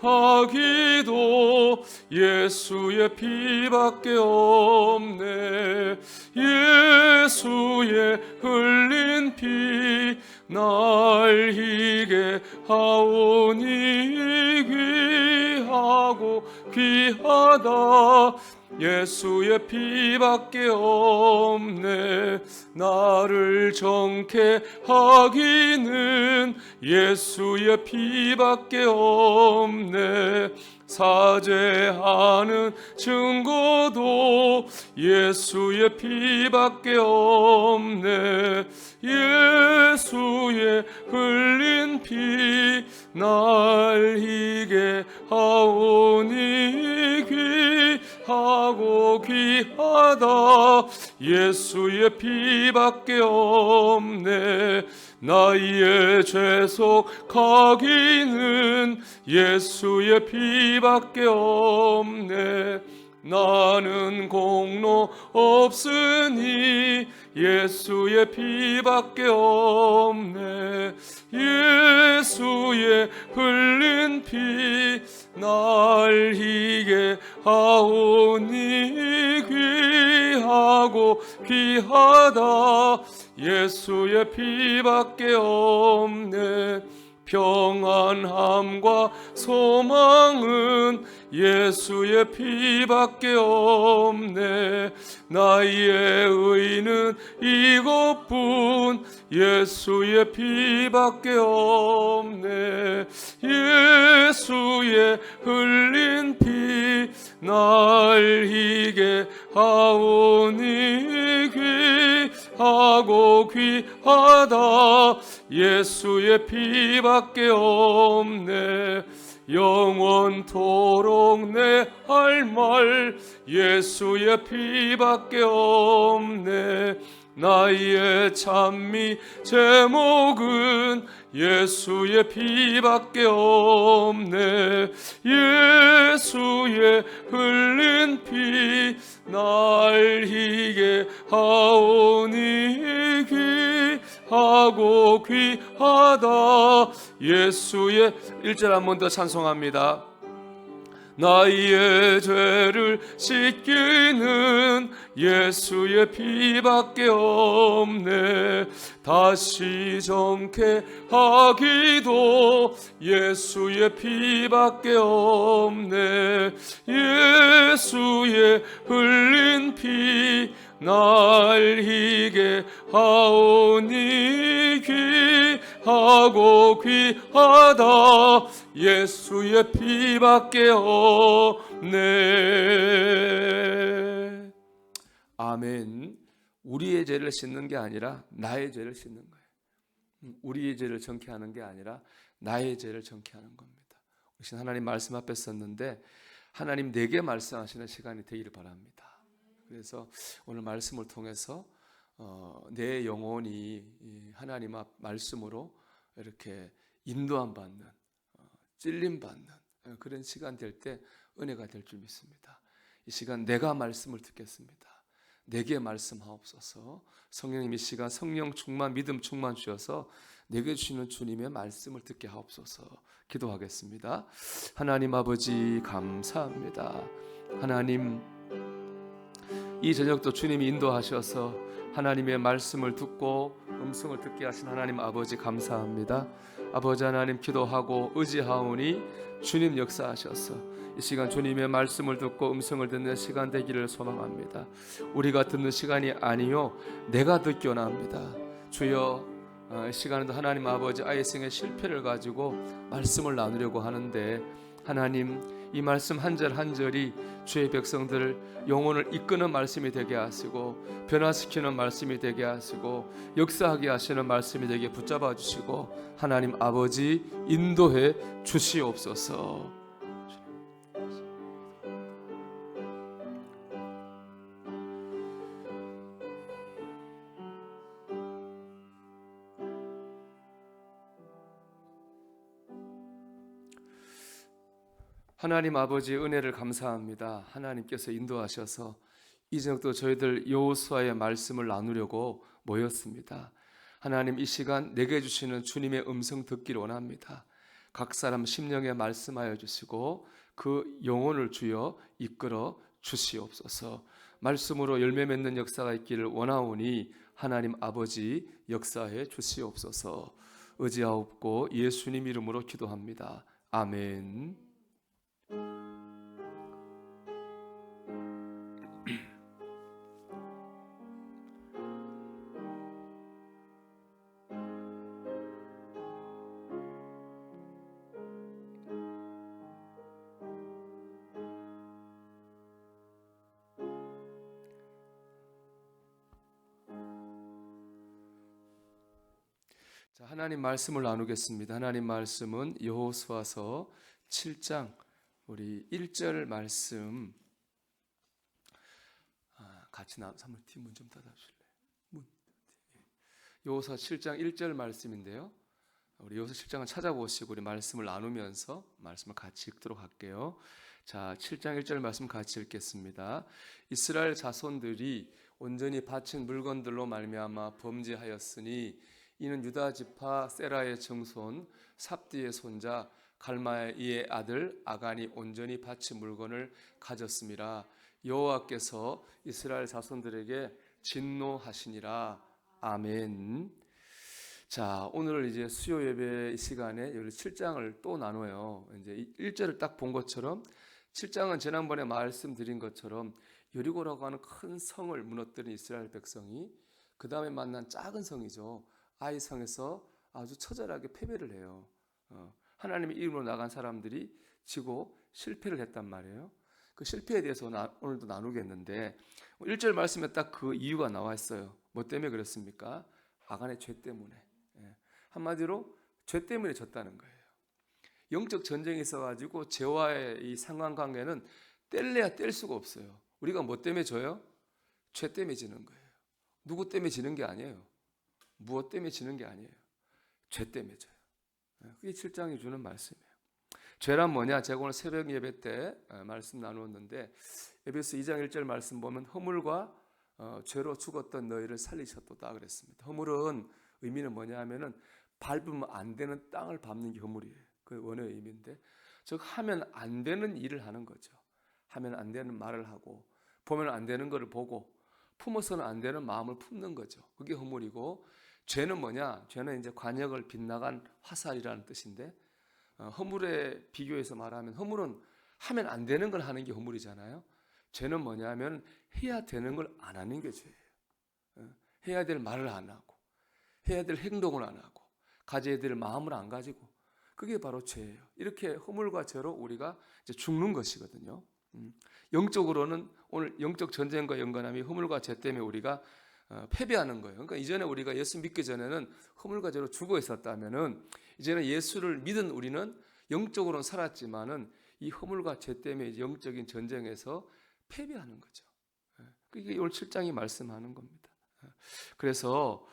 하기도 예수의 피밖에 없네. 예수의 흘린 피 날 희게 하오니 귀하고 귀하다. 예수의 피밖에 없네. 나를 정케 하기는 예수의 피밖에 없네. 사죄하는 증거도 예수의 피밖에 없네. 예수의 흘린 피 날 희게 하오니 귀하고 귀하다. 예수의 피밖에 없네. 나의 죄속하기는 예수의 피밖에 없네. 나는 공로 없으니 예수의 피밖에 없네. 예수의 흘린 피 날 희게 하오니 귀하고 귀하다. 예수의 피밖에 없네. 평안함과 소망은 예수의 피밖에 없네. 나의 의는 이것뿐 예수의 피밖에 없네. 예수의 흘린 피 날 희게 하오니 귀하고 귀하다. 예수의 피밖에 없네. 영원토록 내 할 말 예수의 피밖에 없네. 나의 찬미 제목은 예수의 피밖에 없네. 예수의 흘린 피 날 희게 하오니 귀하고 귀하다. 예수의 1절 한 번 더 찬송합니다. 나의 죄를 씻기는 예수의 피밖에 없네. 다시 정케 하기도 예수의 피밖에 없네. 예수의 흘린 피 날 희게 하오니 귀하고 귀하다. 예수의 피밖에 없네. 아멘. 우리의 죄를 씻는 게 아니라 나의 죄를 씻는 거예요. 우리의 죄를 정케하는 게 아니라 나의 죄를 정케하는 겁니다. 우리 하나님 말씀 앞에 섰는데 하나님 내게 말씀하시는 시간이 되기를 바랍니다. 그래서 오늘 말씀을 통해서 내 영혼이 하나님 앞 말씀으로 이렇게 인도함 받는, 찔림 받는 그런 시간 될 때 은혜가 될 줄 믿습니다. 이 시간 내가 말씀을 듣겠습니다. 내게 말씀하옵소서. 성령님 이 시간 성령 충만, 믿음 충만 주셔서 내게 주시는 주님의 말씀을 듣게 하옵소서. 기도하겠습니다. 하나님 아버지 감사합니다. 하나님 이 저녁도 주님이 인도하셔서 하나님의 말씀을 듣고 음성을 듣게 하신 하나님 아버지 감사합니다. 아버지 하나님 기도하고 의지하오니 주님 역사하셔서 이 시간 주님의 말씀을 듣고 음성을 듣는 시간 되기를 소망합니다. 우리가 듣는 시간이 아니요 내가 듣기 원합니다. 주여 이 시간에도 하나님 아버지 아이성의 실패를 가지고 말씀을 나누려고 하는데 하나님 이 말씀 한 절 한 절이 주의 백성들 영혼을 이끄는 말씀이 되게 하시고 변화시키는 말씀이 되게 하시고 역사하게 하시는 말씀이 되게 붙잡아 주시고 하나님 아버지 인도해 주시옵소서. 하나님 아버지 은혜를 감사합니다. 하나님께서 인도하셔서 이 저녁도 저희들 여호수아의 말씀을 나누려고 모였습니다. 하나님 이 시간 내게 주시는 주님의 음성 듣기를 원합니다. 각 사람 심령에 말씀하여 주시고 그 영혼을 주여 이끌어 주시옵소서. 말씀으로 열매 맺는 역사가 있기를 원하오니 하나님 아버지 역사해 주시옵소서. 의지하옵고 예수님 이름으로 기도합니다. 아멘. 자, 하나님 말씀을 나누겠습니다. 하나님 말씀은 여호수아서 7장 우리 1절 말씀 같이 사모님 문 좀 닫아주실래요? 여호수아 7장 1절 말씀인데요. 우리 여호수아 7장을 찾아보시고 우리 말씀을 나누면서 말씀을 같이 읽도록 할게요. 자, 7장 1절 말씀 같이 읽겠습니다. 이스라엘 자손들이 온전히 바친 물건들로 말미암아 범죄하였으니 이는 유다 지파 세라의 증손 삽디의 손자 갈마이의 아들 아간이 온전히 바친 물건을 가졌음이라. 여호와께서 이스라엘 자손들에게 진노하시니라. 아멘. 자, 오늘 이제 수요 예배 시간에 여기 7장을 또 나눠요. 이제 1절을 딱 본 것처럼 7장은 지난번에 말씀드린 것처럼 여리고라고 하는 큰 성을 무너뜨린 이스라엘 백성이 그 다음에 만난 작은 성이죠. 아이 성에서 아주 처절하게 패배를 해요. 하나님의 이름으로 나간 사람들이 지고 실패를 했단 말이에요. 그 실패에 대해서 오늘도 나누겠는데 1절 말씀에 딱 그 이유가 나와 있어요. 뭐 때문에 그렇습니까? 아간의 죄 때문에. 한마디로 죄 때문에 졌다는 거예요. 영적 전쟁이 있어가지고 죄와의 이 상관관계는 뗄래야 뗄 수가 없어요. 우리가 뭐 때문에 져요? 죄 때문에 지는 거예요. 누구 때문에 지는 게 아니에요. 무엇 때문에 지는 게 아니에요. 죄 때문에 져요. 그게 7장이 주는 말씀이에요. 죄란 뭐냐? 제가 오늘 새벽 예배 때 말씀 나누었는데 에베소 2장 1절 말씀 보면 허물과 죄로 죽었던 너희를 살리셨도다 그랬습니다. 허물은 의미는 뭐냐 하면은 밟으면 안 되는 땅을 밟는 게 허물이에요. 그 원어의 의미인데 즉 하면 안 되는 일을 하는 거죠. 하면 안 되는 말을 하고 보면 안 되는 것을 보고 품어서는 안 되는 마음을 품는 거죠. 그게 허물이고 죄는 뭐냐? 죄는 이제 관역을 빗나간 화살이라는 뜻인데 허물에 비교해서 말하면 허물은 하면 안 되는 걸 하는 게 허물이잖아요. 죄는 뭐냐면 해야 되는 걸 안 하는 게 죄예요. 해야 될 말을 안 하고 해야 될 행동을 안 하고 가져야 될 마음을 안 가지고 그게 바로 죄예요. 이렇게 허물과 죄로 우리가 이제 죽는 것이거든요. 영적으로는 오늘 영적 전쟁과 연관함이 허물과 죄 때문에 우리가 패배하는 거예요. 그러니까 이전에 우리가 예수 믿기 전에는 허물과 죄로 죽어 있었다면은 이제는 예수를 믿은 우리는 영적으로는 살았지만은 이 허물과 죄 때문에 영적인 전쟁에서 패배하는 거죠. 그게 오늘 7장이 말씀하는 겁니다. 그래서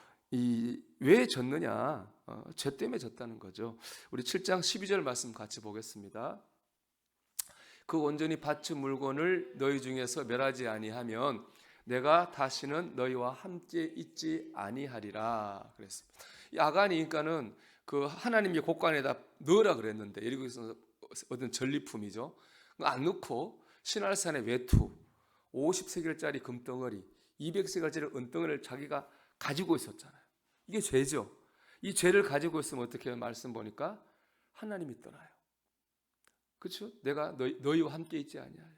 왜 졌느냐? 죄 때문에 졌다는 거죠. 우리 7장 12절 말씀 같이 보겠습니다. 그 온전히 바친 물건을 너희 중에서 멸하지 아니하면 내가 다시는 너희와 함께 있지 아니하리라 그랬습니다. 이 아간이 그러니까는 그 하나님의 곳간에다 넣으라 그랬는데 여리고에서 얻은 전리품이죠. 안 넣고 신할산의 외투 50세겔짜리 금덩어리 200세겔짜리 은덩어리를 자기가 가지고 있었잖아요. 이게 죄죠. 이 죄를 가지고 있으면 어떻게 해요? 말씀 보니까 하나님이 떠나요. 그렇죠? 내가 너희와 함께 있지 아니하리라.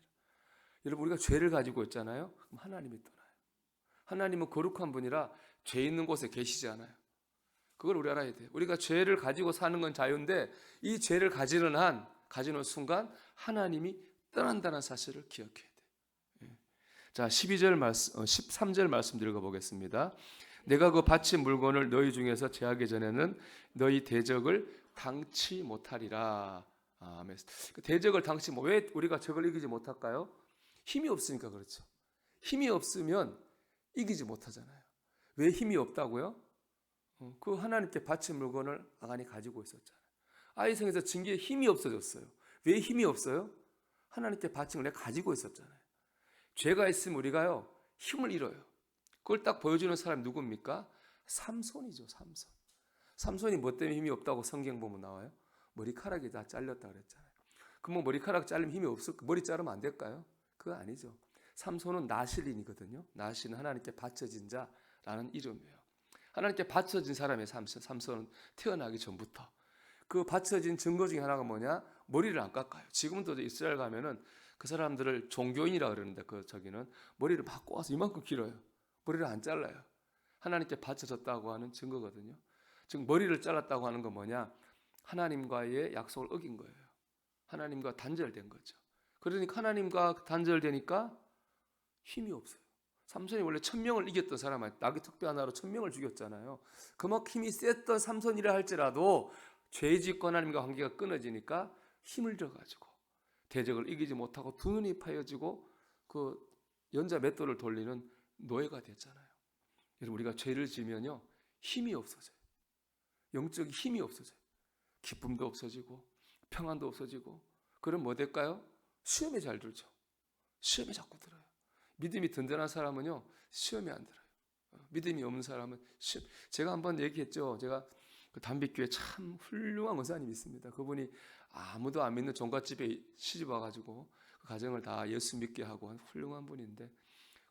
여러분 우리가 죄를 가지고 있잖아요. 그럼 하나님이 떠나요. 하나님은 거룩한 분이라 죄 있는 곳에 계시지 않아요. 그걸 우리 알아야 돼요. 우리가 죄를 가지고 사는 건 자유인데 이 죄를 가지는 순간 하나님이 떠난다는 사실을 기억해야 돼요. 자, 13절 말씀 읽어보겠습니다. 내가 그 바친 물건을 너희 중에서 제하기 전에는 너희 대적을 당치 못하리라. 아멘. 대적을 당치 왜 우리가 적을 이기지 못할까요? 힘이 없으니까 그렇죠. 힘이 없으면 이기지 못하잖아요. 왜 힘이 없다고요? 그 하나님께 바친 물건을 아간이 가지고 있었잖아요. 아이성에서 징계에 힘이 없어졌어요. 왜 힘이 없어요? 하나님께 바친 걸 내가 가지고 있었잖아요. 죄가 있으면 우리가요 힘을 잃어요. 그걸 딱 보여주는 사람이 누굽니까? 삼손이죠. 삼손이 뭐 때문에 힘이 없다고 성경 보면 나와요? 머리카락이 다 잘렸다 그랬잖아요. 그럼 머리카락 자르면 힘이 없을까? 머리 자르면 안 될까요? 그거 아니죠. 삼손은 나실인이거든요. 나실은 하나님께 바쳐진 자라는 이름이에요. 하나님께 바쳐진 사람의 삼손은 태어나기 전부터. 그 바쳐진 증거 중에 하나가 뭐냐? 머리를 안 깎아요. 지금도 이스라엘 가면은 그 사람들을 종교인이라 그러는데 저기는 머리를 막 꼬아서 이만큼 길어요. 머리를 안 잘라요. 하나님께 바쳐졌다고 하는 증거거든요. 즉 머리를 잘랐다고 하는 건 뭐냐? 하나님과의 약속을 어긴 거예요. 하나님과 단절된 거죠. 그러니까 하나님과 단절되니까 힘이 없어요. 삼손이 원래 1000명을 이겼던 사람은 나귀 턱뼈 하나로 1000명을 죽였잖아요. 그만큼 힘이 셌던 삼손이라 할지라도 죄짓고 하나님과 관계가 끊어지니까 힘을 들어가지고 대적을 이기지 못하고 두 눈이 파여지고 그 연자 맷돌을 돌리는 노예가 됐잖아요. 여러분 우리가 죄를 지면요 힘이 없어져요. 영적인 힘이 없어져요. 기쁨도 없어지고 평안도 없어지고 그럼 뭐 될까요? 시험에 잘 들죠. 시험에 자꾸 들어요. 믿음이 든든한 사람은요 시험에 안 들어요. 믿음이 없는 사람은 시험. 제가 한번 얘기했죠. 제가 그 담빛교회 참 훌륭한 원사님이 있습니다. 그분이 아무도 안 믿는 종갓집에 시집 와가지고 그 가정을 다 예수 믿게 하고 한 훌륭한 분인데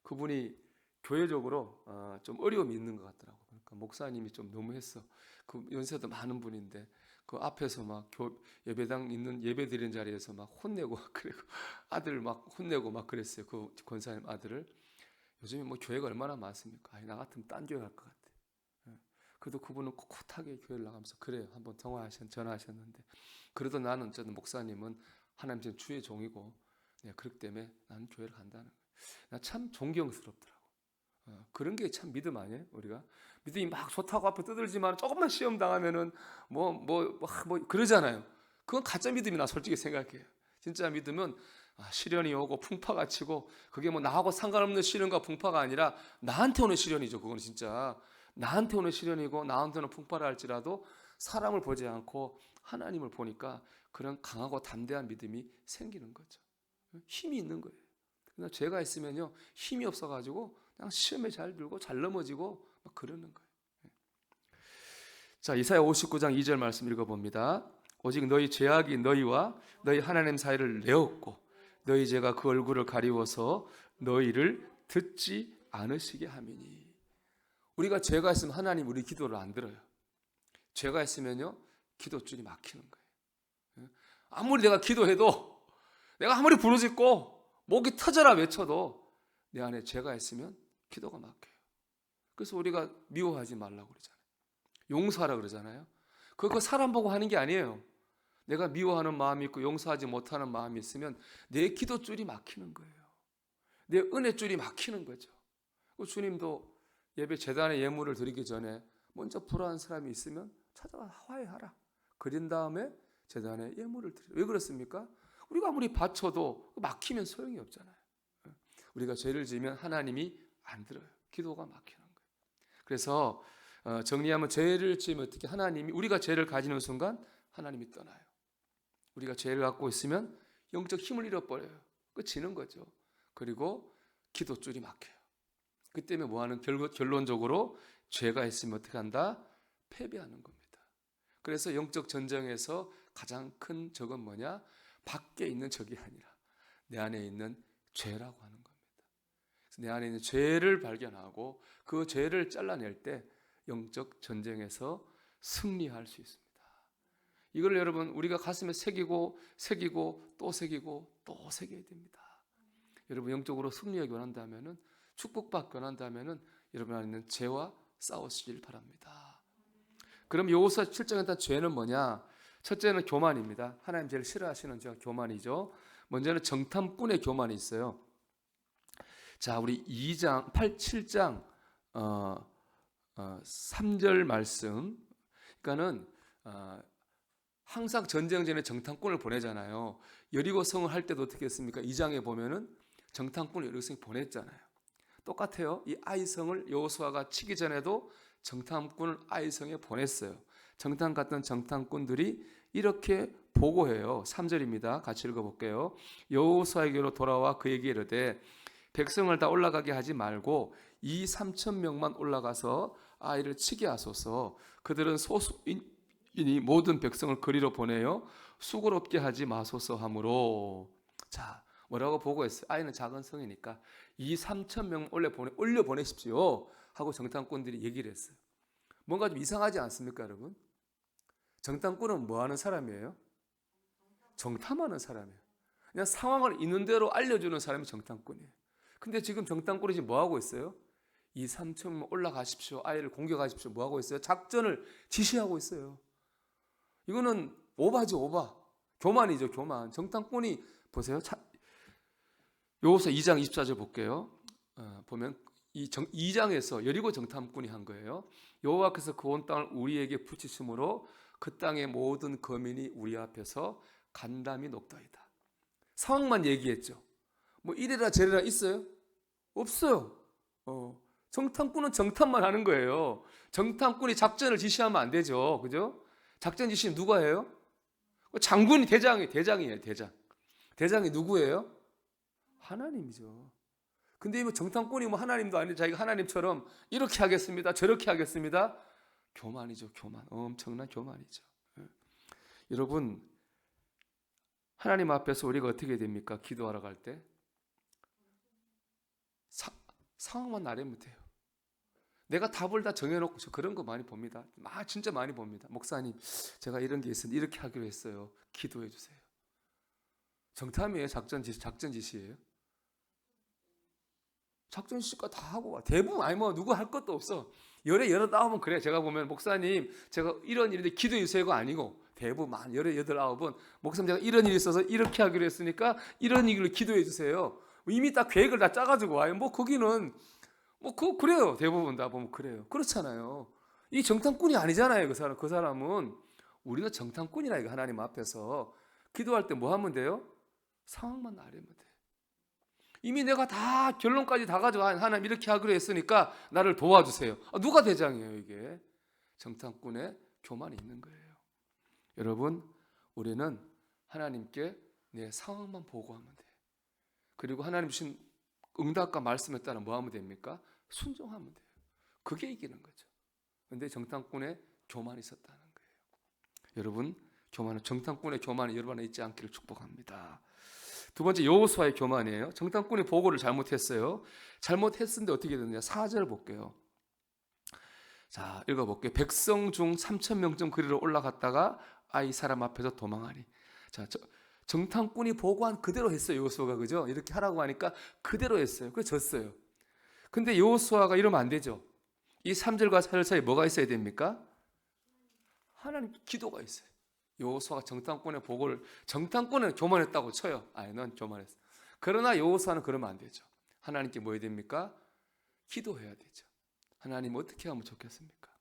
그분이 교회적으로 좀 어려움이 있는 것 같더라고요. 그러니까 목사님이 좀 너무했어. 그 연세도 많은 분인데 그 앞에서 막 예배당 있는 예배 드리는 자리에서 막 혼내고 그리고 아들 막 혼내고 막 그랬어요. 그 권사님 아들을. 요즘에 뭐 교회가 얼마나 많습니까? 아니, 나 같으면 딴 교회 갈 것 같아. 그래도 그분은 꿋꿋하게 교회를 나가면서 그래요. 한번 전화하셨는데 그래도 나는 저는 목사님은 하나님 주의 종이고 그렇기 때문에 나는 교회를 간다는 거예요. 나 참 존경스럽더라고. 그런 게 참 믿음 아니에요? 우리가 믿음이 막 좋다고 앞에 떠들지만 조금만 시험 당하면은 뭐 그러잖아요. 그건 가짜 믿음이나 솔직히 생각해요. 진짜 믿음은 시련이 오고 풍파가 치고 그게 뭐 나하고 상관없는 시련과 풍파가 아니라 나한테 오는 시련이죠. 그건 진짜 나한테 오는 시련이고 나한테 오는 풍파를 할지라도 사람을 보지 않고 하나님을 보니까 그런 강하고 담대한 믿음이 생기는 거죠. 힘이 있는 거예요. 그러나 죄가 있으면요 힘이 없어가지고 그냥 시험에 잘 들고 잘 넘어지고 막 그러는 거예요. 자, 이사야 59장 2절 말씀 읽어봅니다. 오직 너희 죄악이 너희와 너희 하나님 사이를 내었고 너희 죄가 그 얼굴을 가리워서 너희를 듣지 않으시게 함이니. 우리가 죄가 있으면 하나님 우리 기도를 안 들어요. 죄가 있으면요 기도줄이 막히는 거예요. 아무리 내가 기도해도 내가 아무리 부르짖고 목이 터져라 외쳐도 내 안에 죄가 있으면 기도가 막혀요. 그래서 우리가 미워하지 말라고 그러잖아요. 용서하라 그러잖아요. 그거 사람 보고 하는 게 아니에요. 내가 미워하는 마음이 있고 용서하지 못하는 마음이 있으면 내 기도줄이 막히는 거예요. 내 은혜줄이 막히는 거죠. 주님도 예배 제단에 예물을 드리기 전에 먼저 불안한 사람이 있으면 찾아가 화해하라. 그린 다음에 제단에 예물을 드려. 왜 그렇습니까? 우리가 아무리 바쳐도 막히면 소용이 없잖아요. 우리가 죄를 지으면 하나님이 안 들어요. 기도가 막히는 거예요. 그래서 정리하면 죄를 지으면 어떻게 하나님이 우리가 죄를 가지는 순간 하나님이 떠나요. 우리가 죄를 갖고 있으면 영적 힘을 잃어버려요. 지는 거죠. 그리고 기도줄이 막혀요. 그 때문에 뭐하는 결론적으로 죄가 있으면 어떻게 한다? 패배하는 겁니다. 그래서 영적 전쟁에서 가장 큰 적은 뭐냐? 밖에 있는 적이 아니라 내 안에 있는 죄라고 하는 겁니다. 그래서 내 안에 있는 죄를 발견하고 그 죄를 잘라낼 때 영적 전쟁에서 승리할 수 있습니다. 이걸 여러분 우리가 가슴에 새기고 또 새기고 또 새겨야 됩니다. 여러분 영적으로 승리하기 원한다면은 축복받기 원한다면은 여러분 안에 있는 죄와 싸우시길 바랍니다. 그럼 여호수아 7장에 단 죄는 뭐냐? 첫째는 교만입니다. 하나님 제일 싫어하시는 죄가 교만이죠. 먼저는 정탐꾼의 교만이 있어요. 자, 우리 7장 3절 말씀. 그러니까는 항상 전쟁 전에 정탐꾼을 보내잖아요. 여리고 성을 할 때도 어떻게 했습니까? 2장에 보면은 정탐꾼을 여리고 성에 보냈잖아요. 똑같아요. 이 아이성을 여호수아가 치기 전에도 정탐꾼을 아이성에 보냈어요. 정탐 갔던 정탐꾼들이 이렇게 보고해요. 3절입니다. 같이 읽어볼게요. 여호수아에게로 돌아와 그에게 이르되 백성을 다 올라가게 하지 말고 2,3,000명만 올라가서 아이를 치게 하소서. 그들은 이니 모든 백성을 거리로 보내요 수고롭게 하지 마소서 하므로. 자, 뭐라고 보고했어요? 아이는 작은 성이니까 3천 명 올려 보내십시오 하고 정탐꾼들이 얘기를 했어요. 뭔가 좀 이상하지 않습니까, 여러분? 정탐꾼은 뭐 하는 사람이에요? 정탐하는 사람이에요. 그냥 상황을 있는 대로 알려주는 사람이 정탐꾼이에요. 근데 지금 정탐꾼이 지금 뭐 하고 있어요? 3천 명 올라가십시오, 아이를 공격하십시오. 뭐 하고 있어요? 작전을 지시하고 있어요. 이거는 오바죠, 오바. 교만이죠, 교만. 정탐꾼이 보세요. 여호수아 2장 24절 볼게요. 보면 2장에서 여리고 정탐꾼이 한 거예요. 여호와께서 그 온 땅을 우리에게 붙이심으로 그 땅의 모든 거민이 우리 앞에서 간담이 높다이다. 상황만 얘기했죠. 뭐 이래라 저래라 있어요? 없어요. 정탐꾼은 정탐만 하는 거예요. 정탐꾼이 작전을 지시하면 안 되죠. 그죠? 작전 지시는 누가 해요? 장군이 대장이에요, 대장. 대장이 누구예요? 하나님이죠. 근데 뭐 정탐꾼이 뭐 하나님도 아니고 자기가 하나님처럼 이렇게 하겠습니다, 저렇게 하겠습니다. 교만이죠, 교만. 엄청난 교만이죠. 여러분, 하나님 앞에서 우리가 어떻게 됩니까? 기도하러 갈 때 상황만 나르면 돼요. 내가 답을 다 정해놓고 저 그런 거 많이 봅니다. 진짜 많이 봅니다. 목사님, 제가 이런 게 있으니 이렇게 하기로 했어요. 기도해 주세요. 정탐이에요? 작전 지시예요? 작전 지시가 다 하고 와. 대부분 아니 뭐 누구 할 것도 없어. 열에 나오면 그래. 제가 보면 목사님, 제가 이런 일인데 기도해 주세요가 아니고 대부분 열에 9은 목사님, 제가 이런 일이 있어서 이렇게 하기로 했으니까 이런 일을 기도해 주세요. 이미 딱 계획을 다 짜가지고 와요. 뭐 거기는 그래요. 대부분 다 보면 그래요. 그렇잖아요. 이 정탐꾼이 아니잖아요. 그 사람은. 우리는 정탐꾼이라 이거. 하나님 앞에서 기도할 때 뭐 하면 돼요? 상황만 나르면 돼. 이미 내가 다 결론까지 다 가지고 하나님 이렇게 하기로 했으니까 나를 도와주세요. 누가 대장이에요, 이게? 정탐꾼의 교만이 있는 거예요. 여러분, 우리는 하나님께 내 상황만 보고하면 돼. 그리고 하나님 주신 응답과 말씀에 따라 뭐 하면 됩니까? 순종하면 돼요. 그게 이기는 거죠. 그런데 정탐꾼의 교만이 있었다는 거예요. 여러분, 정탐꾼의 교만이 여러분 안에 있지 않기를 축복합니다. 두 번째, 여호수아의 교만이에요. 정탐꾼이 보고를 잘못했어요. 잘못했는데 어떻게 됐느냐? 4절 볼게요. 자, 읽어볼게요. 백성 중 3천 명쯤 그리로 올라갔다가 아이 사람 앞에서 도망하니. 자, 정탐꾼이 보고한 그대로 했어요, 여호수아가. 그죠? 이렇게 하라고 하니까 그대로 했어요. 그래서 졌어요. 근데 여호수아가 이러면 안 되죠. 이 3절과 4절 사이에 뭐가 있어야 됩니까? 하나님 기도가 있어요. 여호수아가 정탐꾼의 보고를, 정탐꾼은 교만했다고 쳐요. 넌 교만했어. 그러나 여호수아는 그러면 안 되죠. 하나님께 뭐 해야 됩니까? 기도해야 되죠. 하나님 어떻게 하면 좋겠습니까?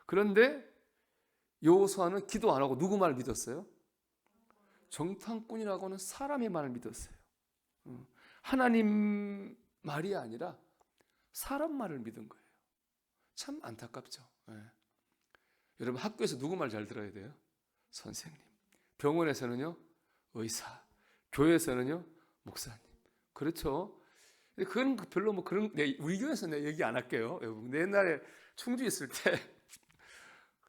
그런데 여호수아는 기도 안 하고 누구 말을 믿었어요? 정탐꾼이라고는 사람의 말을 믿었어요. 하나님 말이 아니라 사람 말을 믿은 거예요. 참 안타깝죠. 여러분, 학교에서 누구 말 잘 들어야 돼요? 선생님. 병원에서는요, 의사. 교회에서는요, 목사님. 그렇죠. 그건 별로 우리 교회에서 내가 얘기 안 할게요. 내 옛날에 충주 있을 때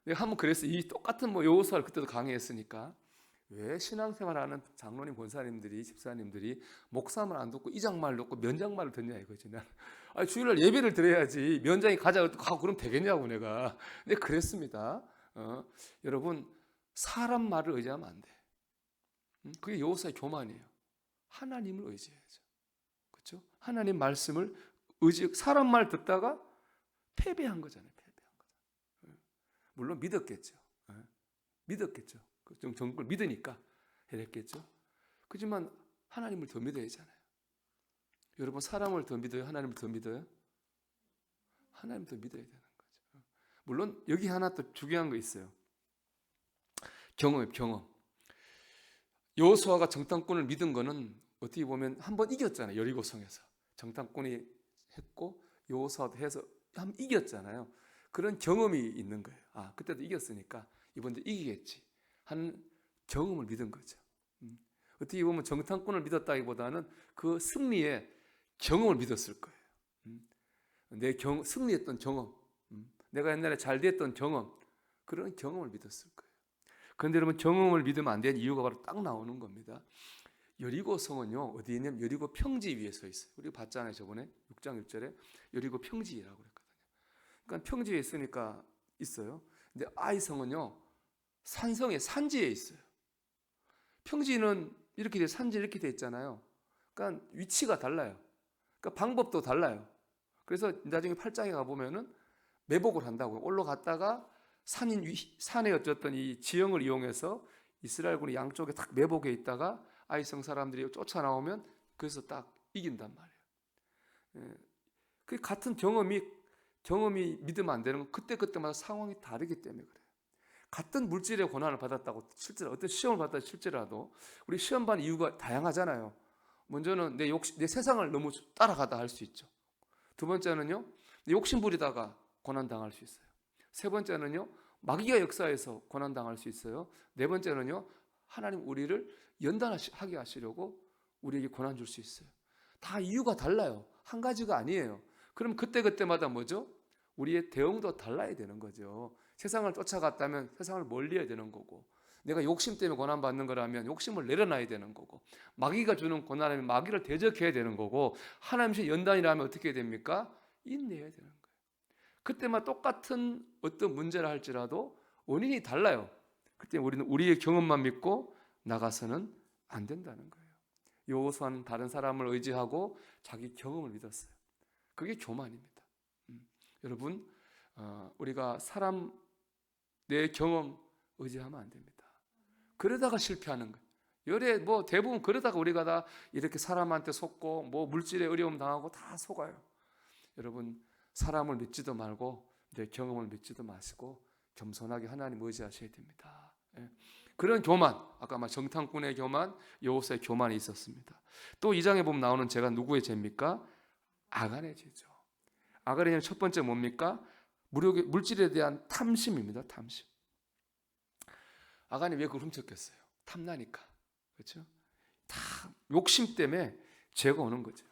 내가 한번 그랬어요. 이 똑같은 여호수아를 그때도 강의했으니까. 왜 신앙생활하는 장로님, 권사님들이, 집사님들이 목사말 안 듣고 이장말 듣고 면장말을 듣냐 이거지. 주일날 예배를 드려야지 면장이 가자고 가고 그러면 되겠냐고 내가. 근데 그랬습니다. 여러분, 사람 말을 의지하면 안 돼. 그게 여호수아의 교만이에요. 하나님을 의지해야죠. 그렇죠? 하나님 말씀을 사람 말 듣다가 패배한 거잖아요. 패배한 거잖아요. 물론 믿었겠죠. 믿었겠죠. 정말 믿으니까 해냈겠죠. 그렇지만 하나님을 더 믿어야 하잖아요. 여러분, 사람을 더 믿어요? 하나님을 더 믿어요? 하나님을 더 믿어야 되는 거죠. 물론 여기 하나 또 중요한 거 있어요. 경험. 여호수아가 정탐꾼을 믿은 거는 어떻게 보면 한번 이겼잖아요. 여리고성에서 정탐꾼이 했고 여호수아도 해서 한번 이겼잖아요. 그런 경험이 있는 거예요. 그때도 이겼으니까 이번도 이기겠지 하는 경험을 믿은 거죠. 어떻게 보면 정탐꾼을 믿었다기보다는 그 승리의 경험을 믿었을 거예요. 승리했던 경험, 내가 옛날에 잘 됐던 경험, 그런 경험을 믿었을 거예요. 그런데 여러분 경험을 믿으면 안 되는 이유가 바로 딱 나오는 겁니다. 여리고 성은요 어디 있냐면 여리고 평지 위에 서 있어요. 우리 봤잖아요 저번에 6장 1절에 여리고 평지라고 그랬거든요. 그러니까 평지 위에 있으니까 있어요. 근데 아이 성은요 산성의 산지에 있어요. 평지는 이렇게 돼 산지 이렇게 돼 있잖아요. 그러니까 위치가 달라요. 그러니까 방법도 달라요. 그래서 나중에 8장에 가 보면은 매복을 한다고요. 올라갔다가 산에 어쨌든 이 지형을 이용해서 이스라엘군이 양쪽에 딱 매복해 있다가 아이성 사람들이 쫓아나오면 그래서 딱 이긴단 말이에요. 그 같은 경험이 믿으면 안 되는 건 그때마다 상황이 다르기 때문에 그래요. 같은 물질의 고난을 받았다고 실제로 어떤 시험을 받았다 실제라도 우리 시험 받는 이유가 다양하잖아요. 먼저는 내 세상을 너무 따라가다 할 수 있죠. 두 번째는요, 내 욕심 부리다가 고난 당할 수 있어요. 세 번째는요, 마귀가 역사해서 고난 당할 수 있어요. 네 번째는요, 하나님 우리를 연단하게 하시려고 우리에게 고난 줄 수 있어요. 다 이유가 달라요. 한 가지가 아니에요. 그럼 그때마다 뭐죠? 우리의 대응도 달라야 되는 거죠. 세상을 쫓아갔다면 세상을 멀리해야 되는 거고, 내가 욕심 때문에 고난받는 거라면 욕심을 내려놔야 되는 거고, 마귀가 주는 고난이면 마귀를 대적해야 되는 거고, 하나님의 연단이라면 어떻게 됩니까? 인내해야 되는 거예요. 그때만 똑같은 어떤 문제라 할지라도 원인이 달라요. 그때 우리는 우리의 경험만 믿고 나가서는 안 된다는 거예요. 여호수아는 다른 사람을 의지하고 자기 경험을 믿었어요. 그게 교만입니다. 여러분, 우리가 사람 내 경험 의지하면 안 됩니다. 그러다가 실패하는 거예요. 뭐 대부분 그러다가 우리가 다 이렇게 사람한테 속고 뭐 물질에 어려움 당하고 다 속아요. 여러분, 사람을 믿지도 말고 내 경험을 믿지도 마시고 겸손하게 하나님 의지하셔야 됩니다. 그런 교만, 아까 말 정탐꾼의 교만, 여호수아의 교만이 있었습니다. 또 2장에 보면 나오는 죄가 누구의 죄입니까? 아간의 죄죠. 아간의 죄는 첫 번째 뭡니까? 물질에 대한 탐심입니다. 탐심. 아간이 왜 그걸 훔쳤겠어요? 탐나니까. 그렇죠? 다 욕심 때문에 죄가 오는 거죠.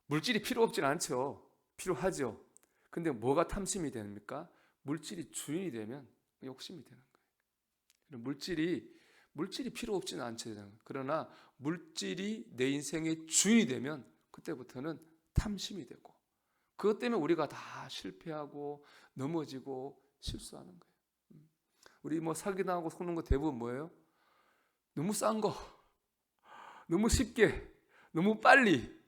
물질이 필요 없진 않죠. 필요하죠. 근데 뭐가 탐심이 됩니까? 물질이 주인이 되면 욕심이 되는 거예요. 물질이 필요 없지는 않죠. 그러나 물질이 내 인생의 주인이 되면 그때부터는 탐심이 되고, 그것 때문에 우리가 다 실패하고 넘어지고 실수하는 거예요. 우리 뭐 사기당하고 속는 거 대부분 뭐예요? 너무 싼 거, 너무 쉽게, 너무 빨리,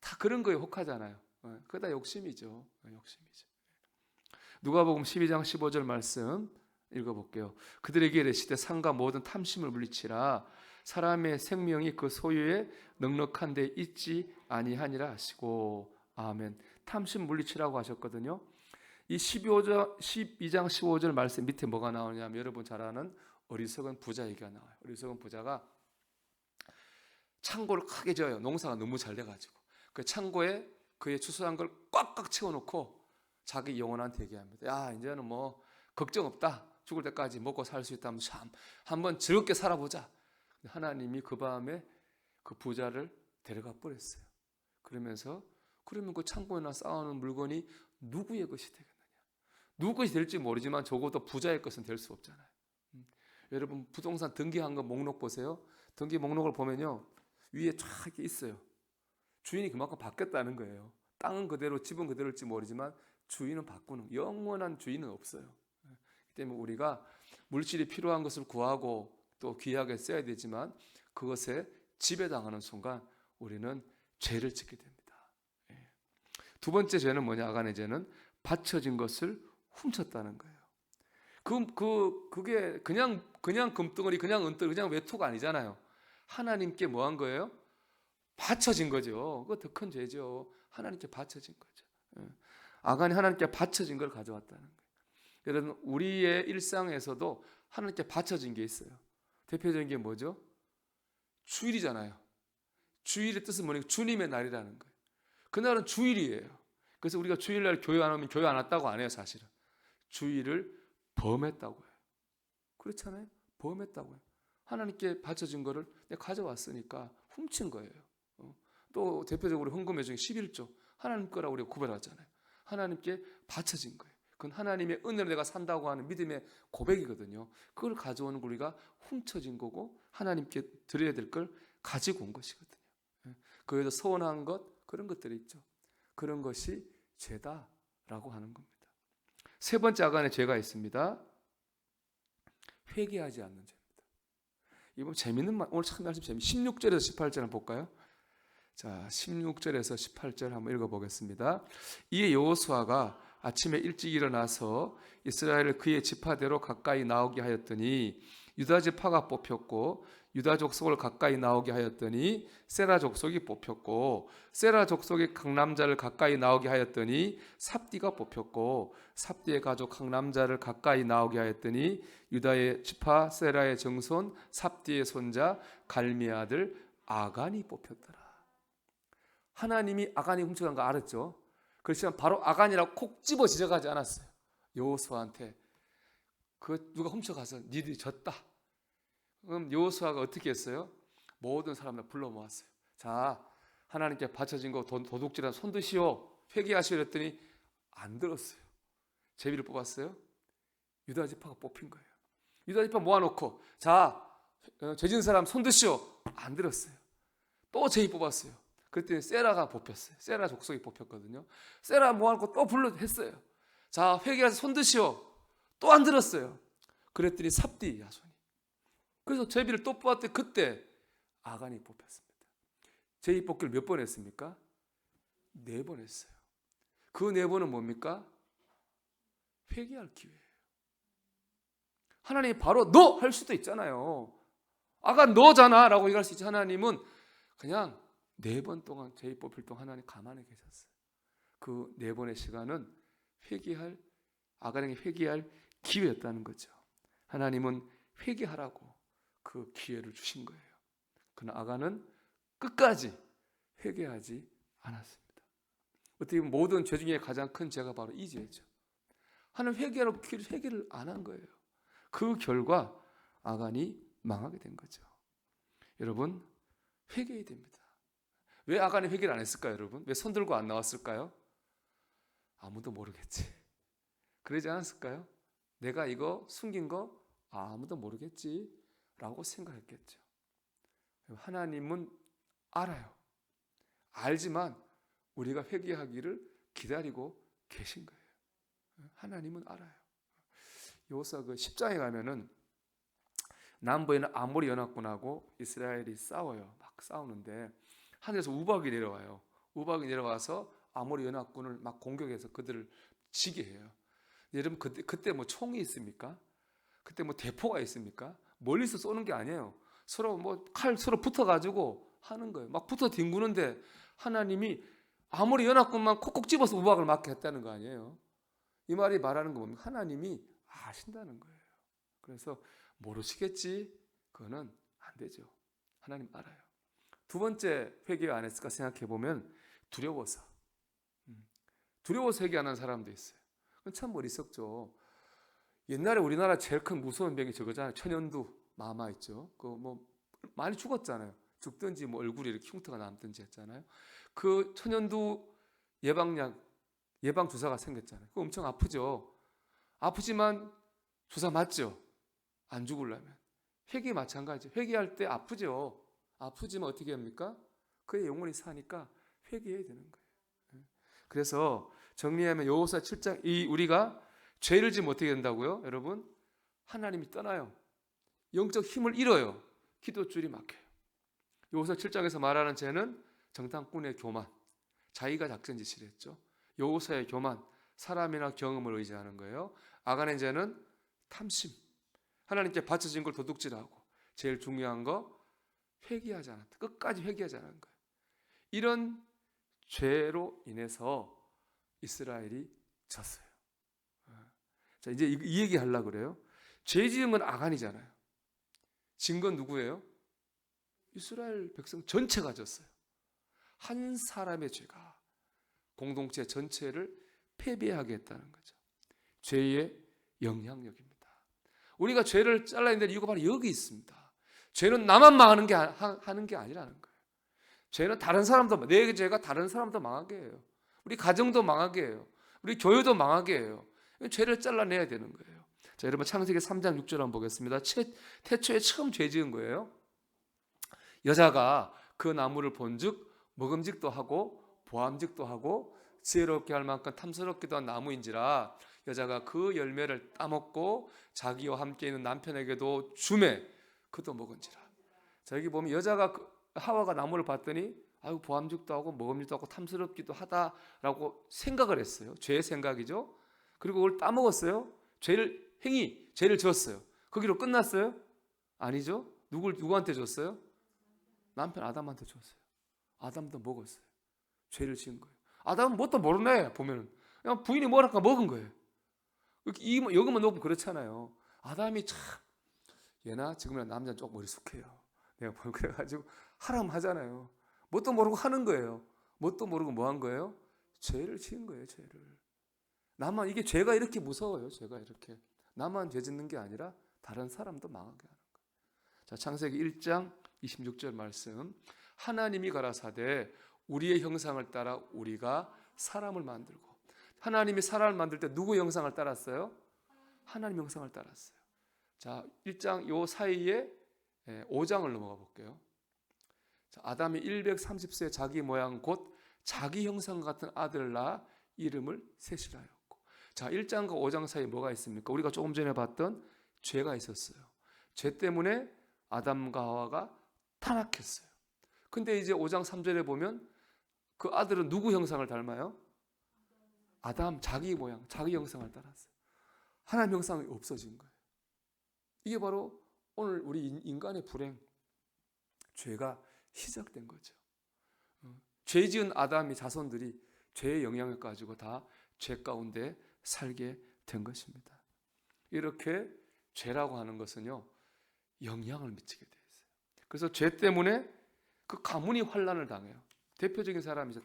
다 그런 거에 혹하잖아요. 그거 다 욕심이죠. 욕심이죠. 누가복음 12장 15절 말씀 읽어볼게요. 그들에게 이르시되 산과 모든 탐심을 물리치라. 사람의 생명이 그 소유에 넉넉한 데 있지 아니하니라 하시고. 아멘. 탐심 물리치라고 하셨거든요. 이 12장 15절 말씀 밑에 뭐가 나오냐면 여러분 잘 아는 어리석은 부자 얘기가 나와요. 어리석은 부자가 창고를 크게 지어요. 농사가 너무 잘 돼가지고 그 창고에 그의 추수한 걸 꽉꽉 채워놓고 자기 영혼한테 얘기합니다. 야, 이제는 뭐 걱정 없다. 죽을 때까지 먹고 살 수 있다면 한번 즐겁게 살아보자. 하나님이 그 밤에 그 부자를 데려가 버렸어요. 그러면 그 창고에나 쌓아놓은 물건이 누구의 것이 되겠느냐? 누구 것이 될지 모르지만 적어도 부자의 것은 될 수 없잖아요. 여러분 부동산 등기한 거 목록 보세요. 등기 목록을 보면요, 위에 쫙 이렇게 있어요. 주인이 그만큼 바뀌었다는 거예요. 땅은 그대로, 집은 그대로일지 모르지만 주인은 바꾸는, 영원한 주인은 없어요. 그렇기 때문에 우리가 물질이 필요한 것을 구하고 또 귀하게 써야 되지만 그것에 지배당하는 순간 우리는 죄를 짓게 됩니다. 두 번째 죄는 뭐냐? 아간의 죄는 바쳐진 것을 훔쳤다는 거예요. 그게 그냥 금덩어리, 그냥 은덩어리, 그냥 외투가 아니잖아요. 하나님께 뭐 한 거예요? 바쳐진 거죠. 그거 더 큰 죄죠. 하나님께 바쳐진 거죠. 아간이 하나님께 바쳐진 걸 가져왔다는 거예요. 여러분 우리의 일상에서도 하나님께 바쳐진 게 있어요. 대표적인 게 뭐죠? 주일이잖아요. 주일의 뜻은 뭐냐면 주님의 날이라는 거예요. 그날은 주일이에요. 그래서 우리가 주일날 교회 안 오면 교회 안 왔다고 안 해요. 사실은 주일을 범했다고 해요. 그렇잖아요. 범했다고 해요. 하나님께 바쳐진 거를 내가 가져왔으니까 훔친 거예요. 또 대표적으로 헌금의 중에 11조 하나님 거라고 우리가 구별하잖아요. 하나님께 바쳐진 거예요. 그건 하나님의 은혜로 내가 산다고 하는 믿음의 고백이거든요. 그걸 가져오는 걸 우리가 훔쳐진 거고 하나님께 드려야 될 걸 가지고 온 것이거든요. 그 외에도 서운한 것 그런 것들이 있죠. 그런 것이 죄다라고 하는 겁니다. 세 번째 아간의 죄가 있습니다. 회개하지 않는 죄입니다. 이번 재밌는 오늘 참 말씀 재미. 16절에서 18절 한번 볼까요? 자, 16절에서 18절 한번 읽어보겠습니다. 이에 여호수아가 아침에 일찍 일어나서 이스라엘을 그의 지파대로 가까이 나오게 하였더니 유다 지파가 뽑혔고 유다 족속을 가까이 나오게 하였더니 세라 족속이 뽑혔고 세라 족속의 강남자를 가까이 나오게 하였더니 삽디가 뽑혔고 삽디의 가족 강남자를 가까이 나오게 하였더니 유다의 지파 세라의 정손 삽디의 손자 갈미의 아들 아간이 뽑혔더라. 하나님이 아간이 훔쳐간 거 알았죠? 그렇지만 바로 아간이라고 콕 집어 지적하지 않았어요. 여호수아한테 그 누가 훔쳐가서 니들이 졌다. 그럼 여호수아가 어떻게 했어요? 모든 사람들 불러 모았어요. 자, 하나님께 바쳐진 거 도둑질한 손 드시오. 회개하시오 그랬더니 안 들었어요. 제비를 뽑았어요. 유다 지파가 뽑힌 거예요. 유다 지파 모아놓고 자, 죄진 사람 손 드시오. 안 들었어요. 또 제비 뽑았어요. 그랬더니 세라가 뽑혔어요. 세라 족속이 뽑혔거든요. 세라 모아놓고 또 불러 했어요. 자, 회개해서 손 드시오. 또 안 들었어요. 그랬더니 삽디 야손이. 그래서 제비를 또 뽑았더니 그때 아간이 뽑혔습니다. 제비 뽑기를 몇 번 했습니까? 4번 했어요. 그 4번은 뭡니까? 회개할 기회예요. 하나님이 바로 너 할 수도 있잖아요. 아간 너잖아 라고 얘기할 수 있지. 하나님은 그냥 4번 동안 제비 뽑힐 동안 하나님 가만히 계셨어요. 그 4번의 시간은 회개할 아간에게 회개할 기회였다는 거죠. 하나님은 회개하라고 그 기회를 주신 거예요. 그러나 아간은 끝까지 회개하지 않았습니다. 어떻게 보면 모든 죄 중에 가장 큰 죄가 바로 이 죄죠. 하나님 회개하라고 회개를 안 한 거예요. 그 결과 아간이 망하게 된 거죠. 여러분 회개해야 됩니다. 왜 아간이 회개를 안 했을까요, 여러분? 왜 손 들고 안 나왔을까요? 아무도 모르겠지. 그러지 않았을까요? 내가 이거 숨긴 거 아무도 모르겠지 라고 생각했겠죠. 하나님은 알아요. 알지만 우리가 회개하기를 기다리고 계신 거예요. 하나님은 알아요. 여호수아 그 10장에 가면은 남부에는 아모리 연합군하고 이스라엘이 싸워요. 막 싸우는데 하늘에서 우박이 내려와요. 우박이 내려와서 아모리 연합군을 막 공격해서 그들을 지게 해요. 여러분 그때 뭐 총이 있습니까? 그때 뭐 대포가 있습니까? 멀리서 쏘는 게 아니에요. 서로 뭐 칼 서로 붙어가지고 하는 거예요. 막 붙어 뒹구는데 하나님이 아무리 연합군만 콕콕 집어서 우박을 맞게 했다는 거 아니에요. 이 말이 말하는 거 뭡니까? 하나님이 아신다는 거예요. 그래서 모르시겠지? 그거는 안 되죠. 하나님 알아요. 두 번째 회개 안 했을까 생각해 보면 두려워서 회개하는 사람도 있어요. 그건 참 어리석죠. 옛날에 우리나라 제일 큰 무서운 병이 저거잖아요. 천연두 마마 있죠. 그 뭐 많이 죽었잖아요. 죽든지 뭐 얼굴에 이렇게 흉터가 남든지 했잖아요. 그 천연두 예방약 예방 주사가 생겼잖아요. 그거 엄청 아프죠. 아프지만 주사 맞죠. 안 죽으려면 회개 마찬가지. 회개할 때 아프죠. 아프지만 어떻게 합니까? 그의 영혼이 사니까 회개해야 되는 거예요. 그래서 정리하면 여호수아 7장 우리가 죄를 지면 어떻게 된다고요? 여러분 하나님이 떠나요. 영적 힘을 잃어요. 기도줄이 막혀요. 여호수아 7장에서 말하는 죄는 정탐꾼의 교만, 자기가 작전지시를 했죠. 여호수아의 교만, 사람이나 경험을 의지하는 거예요. 아간의 죄는 탐심, 하나님께 바쳐진 걸 도둑질하고 제일 중요한 거 회개하지 않았다. 끝까지 회개하지 않은 거예요. 이런 죄로 인해서 이스라엘이 졌어요. 자, 이제 이 얘기 하려고 그래요. 죄 지은 건 아간이잖아요. 진 건 누구예요? 이스라엘 백성 전체가 졌어요. 한 사람의 죄가 공동체 전체를 패배하게 했다는 거죠. 죄의 영향력입니다. 우리가 죄를 잘라야 되는 이유가 바로 여기 있습니다. 죄는 나만 망하는 게 하는 게 아니라는 거예요. 죄는 다른 사람도 내 죄가 다른 사람도 망하게 해요. 우리 가정도 망하게 해요. 우리 교회도 망하게 해요. 죄를 잘라내야 되는 거예요. 자, 여러분 창세기 3장 6절 한번 보겠습니다. 태초에 처음 죄 지은 거예요. 여자가 그 나무를 본즉 먹음직도 하고 보암직도 하고 지혜롭게 할 만큼 탐스럽기도 한 나무인지라 여자가 그 열매를 따먹고 자기와 함께 있는 남편에게도 주매 그도 먹은지라. 자, 여기 보면 여자가 하와가 나무를 봤더니 아유 보암직도 하고 먹음직도 하고 탐스럽기도 하다라고 생각을 했어요. 죄의 생각이죠. 그리고 그걸 따먹었어요. 죄를 지었어요. 거기로 끝났어요? 아니죠. 누구한테 줬어요? 남편 아담한테 줬어요. 아담도 먹었어요. 죄를 지은 거예요. 아담은 뭣도 모르네. 보면은 그냥 부인이 뭐랄까 먹은 거예요. 여기만 놓으면 그렇잖아요. 아담이 참 얘나 지금이나 남자는 조금 머리숙해요. 내가 보면 그래가지고 하라면 하잖아요. 뭣도 모르고 하는 거예요. 뭣도 모르고 뭐 한 거예요? 죄를 지은 거예요. 죄를. 나만 이게 죄가 이렇게 무서워요. 죄가 이렇게 나만 죄 짓는 게 아니라 다른 사람도 망하게 하는 거예요. 자, 창세기 1장 26절 말씀. 하나님이 가라사대 우리의 형상을 따라 우리가 사람을 만들고. 하나님이 사람을 만들 때 누구 형상을 따랐어요? 하나님 형상을 따랐어요. 자, 1장 요 사이에 5장을 넘어가 볼게요. 자, 아담이 130세 자기 모양 곧 자기 형상 같은 아들을 낳아 이름을 셋이라였고. 자, 1장과 5장 사이에 뭐가 있습니까? 우리가 조금 전에 봤던 죄가 있었어요. 죄 때문에 아담과 하와가 타락했어요. 근데 이제 5장 3절에 보면 그 아들은 누구 형상을 닮아요? 아담 자기 모양, 자기 형상을 따랐어요. 하나님 형상이 없어진 거예요. 이게 바로 오늘 우리 인간의 불행, 죄가 시작된 거죠. 죄 지은 아담이 자손들이 죄의 영향을 가지고 다 죄 가운데 살게 된 것입니다. 이렇게 죄라고 하는 것은요, 영향을 미치게 돼 있어요. 그래서 죄 때문에 그 가문이 환난을 당해요. 대표적인 사람이죠.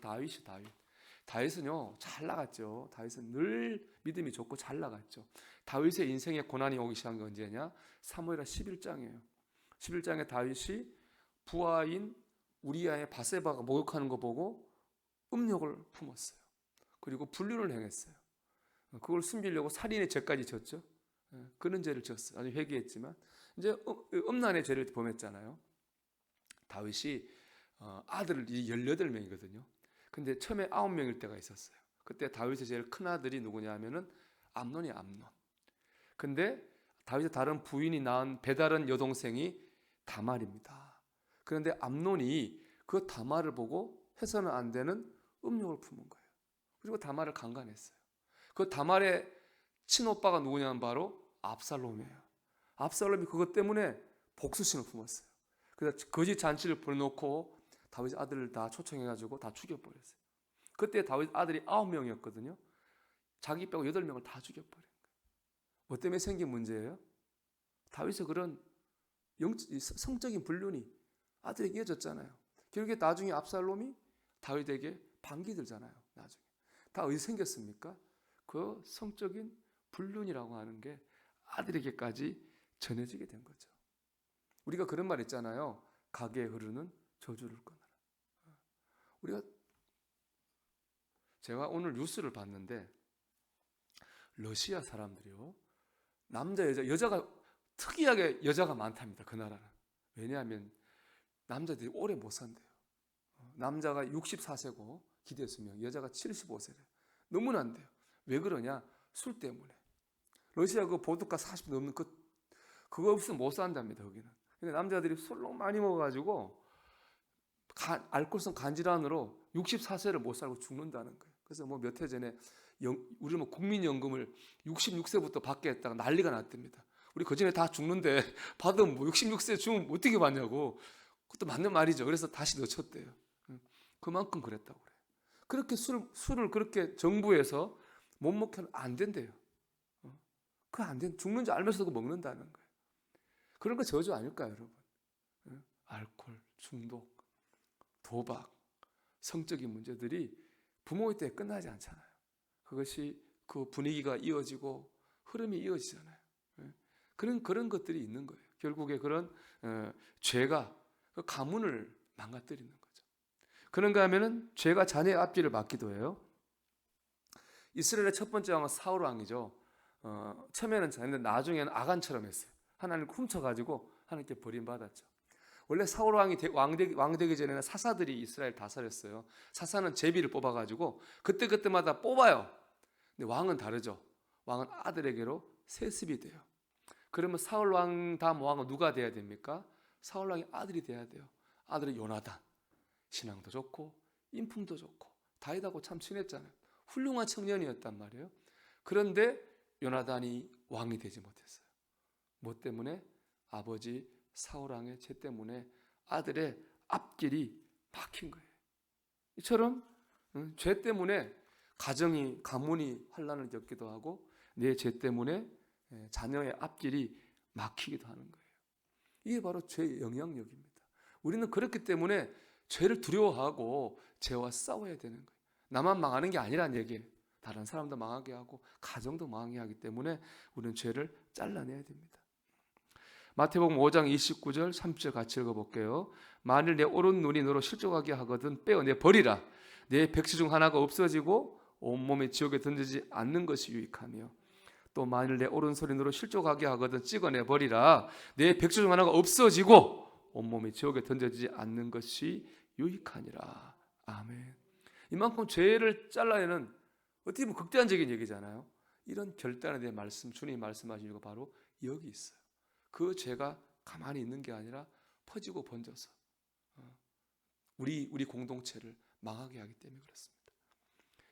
다윗은요 잘 나갔죠. 다윗은 늘 믿음이 좋고 잘 나갔죠. 다윗의 인생에 고난이 오기 시작한 게 언제냐? 사무엘하 11장이에요. 11장에 다윗이 부하인 우리아의 바세바가 목욕하는 거 보고 음욕을 품었어요. 그리고 불륜을 행했어요. 그걸 숨기려고 살인의 죄까지 졌죠. 그런 죄를 지었어요. 아주 회개했지만 이제 음란의 죄를 범했잖아요. 다윗이 아들이 18명이거든요. 근데 처음에 9명일 때가 있었어요. 그때 다윗의 제일 큰 아들이 누구냐 하면은 암논이 암논. 근데 다윗의 다른 부인이 낳은 배다른 여동생이 다말입니다. 그런데 암논이 그 다말을 보고 해서는 안 되는 음욕을 품은 거예요. 그리고 다말을 강간했어요. 그 다말의 친오빠가 누구냐면 바로 압살롬이에요. 압살롬이 그것 때문에 복수심을 품었어요. 그래서 거짓 잔치를 벌여놓고 다윗 아들을 다 초청해가지고 다 죽여버렸어요. 그때 다윗 아들이 9명이었거든요. 자기 빼고 8명을 다 죽여버린 거예요. 뭐 때문에 생긴 문제예요? 다윗의 그런 성적인 불륜이 아들에게 이어졌잖아요. 결국에 나중에 압살롬이 다윗에게 반기 들잖아요. 나중에 다 어디 생겼습니까? 그 성적인 불륜이라고 하는 게 아들에게까지 전해지게 된 거죠. 우리가 그런 말 있잖아요. 가게에 흐르는 저주를 끊어라. 제가 오늘 뉴스를 봤는데 러시아 사람들이요, 남자 여자가 특이하게 여자가 많답니다. 그 나라는. 왜냐하면 남자들이 오래 못 산대요. 남자가 64세고 기대수명, 여자가 75세래요. 너무나 안 돼요. 왜 그러냐? 술 때문에. 러시아 그 보드카 40 넘는 그거 없으면 못 산답니다. 거기는. 근데 남자들이 술 너무 많이 먹어가지고 알코올성 간질환으로 64세를 못 살고 죽는다는 거예요. 그래서 뭐 몇 해 전에 우리 뭐 국민연금을 66세부터 받게 했다가 난리가 났답니다. 우리 그전에 다 죽는데 받으면 뭐 66세 죽으면 어떻게 받냐고. 그것도 맞는 말이죠. 그래서 다시 늦췄대요. 그만큼 그랬다고 그래요. 그렇게 술을 그렇게 정부에서 못 먹게 하면 안 된대요. 그거 안 된, 죽는 줄 알면서도 먹는다는 거예요. 그런 거 저주 아닐까요, 여러분? 알코올, 중독, 도박, 성적인 문제들이 부모의 때에 끝나지 않잖아요. 그것이 그 분위기가 이어지고 흐름이 이어지잖아요. 그런 것들이 있는 거예요. 결국에 그런 죄가 그 가문을 망가뜨리는 거죠. 그런가 하면은 죄가 자녀의 앞길을 막기도 해요. 이스라엘의 첫 번째 왕은 사울 왕이죠. 처음에는 잘했는데 나중에는 아간처럼 했어요. 하나님을 훔쳐가지고 하나님께 버림받았죠. 원래 사울 왕이 왕되기 전에는 사사들이 이스라엘 다스렸어요. 사사는 제비를 뽑아가지고 그때마다 뽑아요. 근데 왕은 다르죠. 왕은 아들에게로 세습이 돼요. 그러면 사울 왕 다음 왕은 누가 돼야 됩니까? 사울 왕의 아들이 돼야 돼요. 아들은 요나단. 신앙도 좋고 인품도 좋고 다윗하고 참 친했잖아요. 훌륭한 청년이었단 말이에요. 그런데 요나단이 왕이 되지 못했어요. 뭐 때문에? 아버지 사울 왕의 죄 때문에 아들의 앞길이 막힌 거예요. 이처럼 죄 때문에 가문이 환난을 겪기도 하고 내 죄 때문에 자녀의 앞길이 막히기도 하는 거예요. 이게 바로 죄의 영향력입니다. 우리는 그렇기 때문에 죄를 두려워하고 죄와 싸워야 되는 거예요. 나만 망하는 게 아니란 얘기예요. 다른 사람도 망하게 하고 가정도 망하게 하기 때문에 우리는 죄를 잘라내야 됩니다. 마태복음 5장 29절 30절 같이 읽어볼게요. 만일 내 오른 눈이 너로 실족하게 하거든 빼어내 버리라. 내 백시 중 하나가 없어지고 온몸에 지옥에 던지지 않는 것이 유익하며 또 만일 내 오른손이 너로 실족하게 하거든 찍어내 버리라. 내 백시 중 하나가 없어지고 온몸이 지옥에 던져지지 않는 것이 유익하니라. 아멘. 이만큼 죄를 잘라내는 어떻게 보면 극단적인 얘기잖아요. 이런 결단에 대한 말씀, 주님이 말씀하신 거 바로 여기 있어요. 그 죄가 가만히 있는 게 아니라 퍼지고 번져서 우리 공동체를 망하게 하기 때문에 그렇습니다.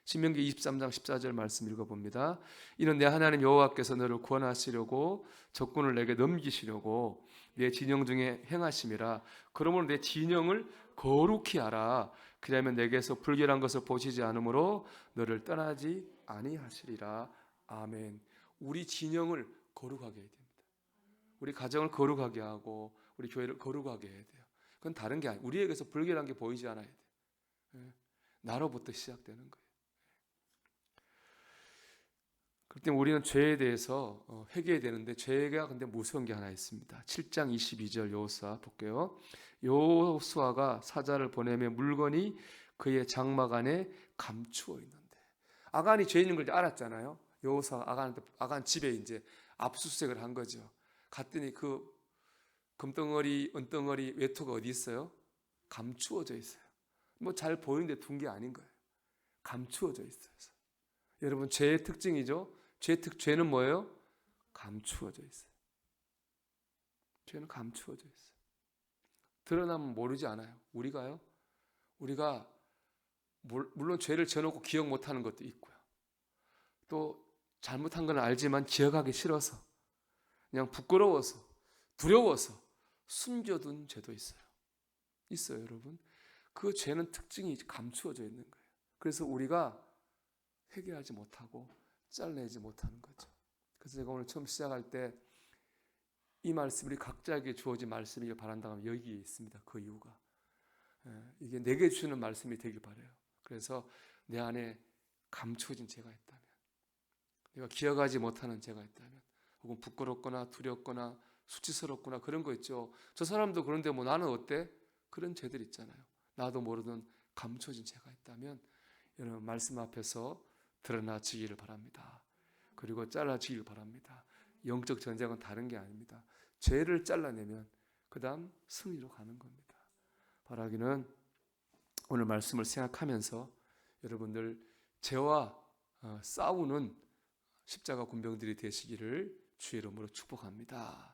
신명기 23장 14절 말씀 읽어봅니다. 이는 내 하나님 여호와께서 너를 구원하시려고 적군을 내게 넘기시려고 내 진영 중에 행하심이라. 그러므로 내 진영을 거룩히 하라. 그러면 내게서 불결한 것을 보시지 않으므로 너를 떠나지 아니하시리라. 아멘. 우리 진영을 거룩하게 해야 됩니다. 우리 가정을 거룩하게 하고 우리 교회를 거룩하게 해야 돼요. 그건 다른 게 아니에요. 우리에게서 불결한 게 보이지 않아야 돼요. 나로부터 시작되는 거예요. 그렇기 때문에 우리는 죄에 대해서 회개해야 되는데 죄가 근데 무서운 게 하나 있습니다. 7장 22절 여호수아 볼게요. 여호수아가 사자를 보내며 물건이 그의 장막 안에 감추어 있는데 아간이 죄 있는 걸 알았잖아요. 여호수아 아간 집에 이제 압수수색을 한 거죠. 갔더니 그 금덩어리, 은덩어리, 외투가 어디 있어요? 감추어져 있어요. 뭐 잘 보이는데 둔 게 아닌 거예요. 감추어져 있어요. 여러분 죄의 특징이죠. 죄는 뭐예요? 감추어져 있어요. 죄는 감추어져 있어요. 드러나면 모르지 않아요. 우리가 물론 죄를 지어놓고 기억 못하는 것도 있고요. 또 잘못한 건 알지만 기억하기 싫어서 그냥 부끄러워서 두려워서 숨겨둔 죄도 있어요, 여러분. 그 죄는 특징이 감추어져 있는 거예요. 그래서 우리가 회개하지 못하고 잘라내지 못하는 거죠. 그래서 제가 오늘 처음 시작할 때 이 말씀이 우리 각자에게 주어진 말씀이길 바란다고 하면 여기에 있습니다. 그 이유가 이게 내게 주는 말씀이 되길 바라요. 그래서 내 안에 감추어진 죄가 있다면, 내가 기억하지 못하는 죄가 있다면, 혹은 부끄럽거나 두렵거나 수치스럽거나 그런 거 있죠. 저 사람도 그런데 뭐 나는 어때? 그런 죄들 있잖아요. 나도 모르던 감춰진 죄가 있다면 여러분 말씀 앞에서 드러나지기를 바랍니다. 그리고 잘라지기를 바랍니다. 영적 전쟁은 다른 게 아닙니다. 죄를 잘라내면 그 다음 승리로 가는 겁니다. 바라기는 오늘 말씀을 생각하면서 여러분들 죄와 싸우는 십자가 군병들이 되시기를 주의 이름으로 축복합니다.